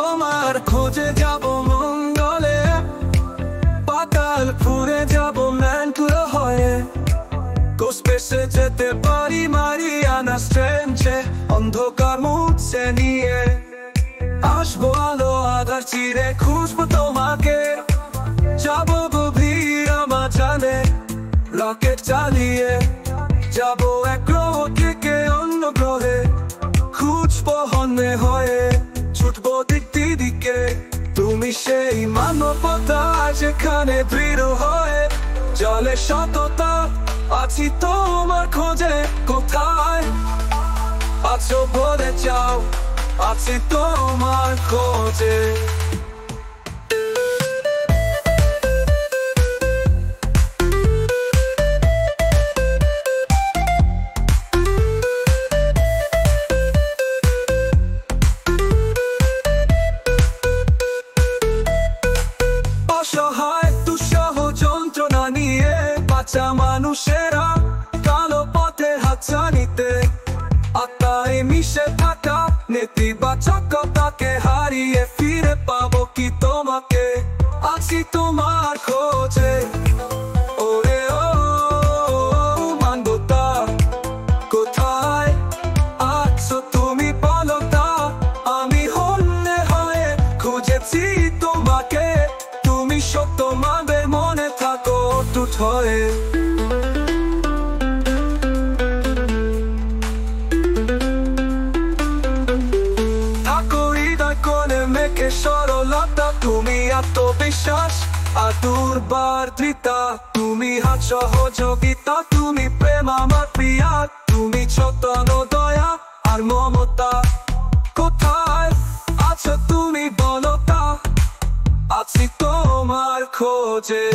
তোমার খোঁজে যাব মঙ্গলে, পাতাল ফুরে যাব ম্যান্টুলো হয়ে। স্পেসে যেতে পারি মারিয়ানা ট্রেঞ্চে, অন্ধকার মুছে নিয়ে আসবো আলো আধার চিরে, খুঁজবো তোমাকে। যাবো গভীর মাঝানে রকেট চালিয়ে, যাবো এক গ্রহ থেকে অন্য গ্রহে, খুঁজবো হন্যে হয়ে, ছুটবো দিকে। তুমি সেই মানবতা যেখানে দৃঢ় হয়ে জলে সততা, আছি তোমার খোঁজে। কোথায় আছো বলে যাও, আছি তোমার খোঁজে। অসহায় দুঃসহ যন্ত্রণা নিয়ে বাঁচা মানুষেরা কালো পথে হাতছানিতে, আত্মায় মিশে থাকা নেতিবাচকতাকে হারিয়ে ফিরে পাবো কি তোমাকে। আছি তোমার খোঁজে। ওরে ও মানবতা, কোথায় আছো তুমি বলো তা। আমি হন্যে হয়ে খুঁজেছি তোমাকে, তুমি সত্য মানবে মনে থাকো অটুট হয়ে। থাকো হৃদয় কোণে মেঘে সরলতা, তুমি আত্মবিশ্বাস আর দুর্বার্দ্রিতা। তুমি হাত সহযোগিতা, তুমি প্রেম আমার প্রিয়া, তুমি যত্ন দয়া আর মমতা। কোথায় আছো তুমি বলো তা, আছি তোমার খোঁজে।